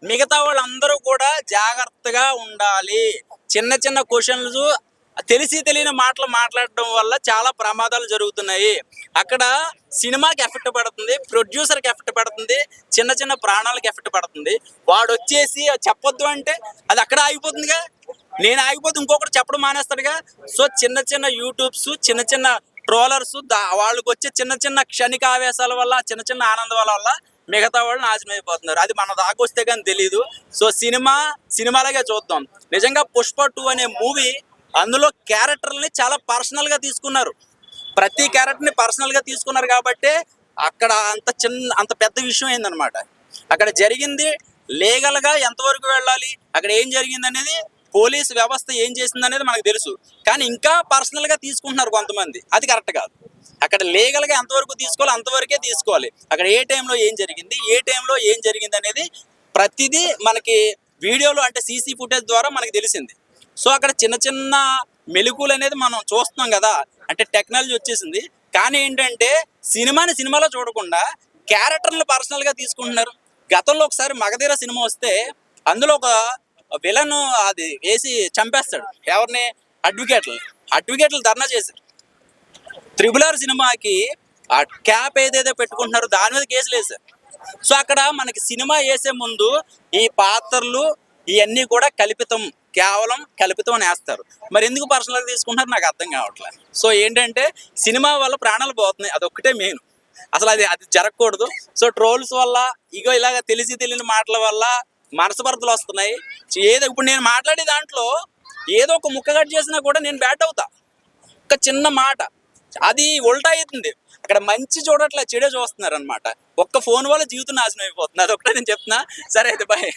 మిగతా వాళ్ళందరూ కూడా జాగ్రత్తగా ఉండాలి. చిన్న చిన్న క్వశ్చన్లు తెలిసి తెలియని మాటలు మాట్లాడడం వల్ల చాలా ప్రమాదాలు జరుగుతున్నాయి. అక్కడ సినిమాకి ఎఫెక్ట్ పడుతుంది, ప్రొడ్యూసర్‌కి ఎఫెక్ట్ పడుతుంది, చిన్న చిన్న ప్రాణాలకు ఎఫెక్ట్ పడుతుంది. వాడొచ్చేసి చెప్పొద్దు అంటే అది అక్కడే ఆగిపోతుందిగా. నేను ఆగిపోతే ఇంకొకడు చెప్పడం మానేస్తాడుగా. సో చిన్న చిన్న యూట్యూబ్స్, చిన్న చిన్న ట్రోలర్స్ వాళ్ళకొచ్చే చిన్న చిన్న క్షణిక ఆవేశాల వల్ల, చిన్న చిన్న ఆనందాల వల్ల మిగతా వాళ్ళు నాశనం అయిపోతున్నారు. అది మన దాకొస్తే కానీ తెలీదు. సో సినిమాలాగే చూద్దాం. నిజంగా 'పుష్ప 2' అనే మూవీ అందులో క్యారెక్టర్‌లని చాలా పర్సనల్‌గా తీసుకున్నారు. ప్రతి క్యారెక్టర్‌ని పర్సనల్‌గా తీసుకున్నారు కాబట్టే అక్కడ అంత పెద్ద విషయం అయిందనమాట. అక్కడ జరిగింది లీగల్‌గా ఎంతవరకు వెళ్ళాలి, అక్కడ ఏం జరిగిందనేది పోలీస్ వ్యవస్థ ఏం చేసిందనేది మనకు తెలుసు. కానీ ఇంకా పర్సనల్‌గా తీసుకుంటున్నారు కొంతమంది. అది కరెక్ట్ కాదు. అక్కడ లీగల్‌గా ఎంతవరకు తీసుకోవాలో అంతవరకే తీసుకోవాలి. అక్కడ ఏ టైంలో ఏం జరిగింది, ఏ టైంలో ఏం జరిగింది అనేది ప్రతిదీ మనకి వీడియోలో అంటే సీసీ ఫుటేజ్ ద్వారా మనకి తెలిసింది. సో అక్కడ చిన్న చిన్న మెలుకువలు అనేది మనం చూస్తున్నాం కదా. అంటే టెక్నాలజీ వచ్చేసింది. కానీ ఏంటంటే సినిమాలో చూడకుండా క్యారెక్టర్లు పర్సనల్‌గా తీసుకుంటున్నారు. గతంలో ఒకసారి 'మగధీర' సినిమా వస్తే అందులో ఒక విలన్ అది వేసి చంపేస్తాడు. ఎవరిని? అడ్వకేట్లు ధర్నా చేశారు. 'త్రిబుల్ ఆర్' సినిమాకి ఆ క్యాప్ ఏదైతే పెట్టుకుంటున్నారో దాని మీద కేసులు వేశారు. సో అక్కడ మనకి సినిమా వేసే ముందు ఈ పాత్రలు ఇవన్నీ కూడా కేవలం కల్పితం అని వేస్తారు. మరి ఎందుకు పర్సనల్గా తీసుకుంటున్నారు నాకు అర్థం కావట్లేదు. సో ఏంటంటే సినిమా వల్ల ప్రాణాలు పోతున్నాయి, అదొక్కటే మెయిన్. అసలు అది జరగకూడదు. సో ట్రోల్స్ వల్ల ఇలాగ తెలిసి తెలియని మాటల వల్ల మనస్పర్ధలు వస్తున్నాయి. ఏదో ఇప్పుడు నేను మాట్లాడే దాంట్లో ఏదో ఒక ముక్క కట్ చేసినా కూడా నేను బ్యాట్ అవుతా. ఒక చిన్న మాట అది ఉల్టా అవుతుంది. అక్కడ మంచి చూడట్లే, చెడే చూస్తున్నారు అనమాట. ఒక్క ఫోన్ వల్ల జీవితం నాశనం అయిపోతుంది. అదొక్కటే నేను చెప్తున్నా. సరే అయితే బాయ్.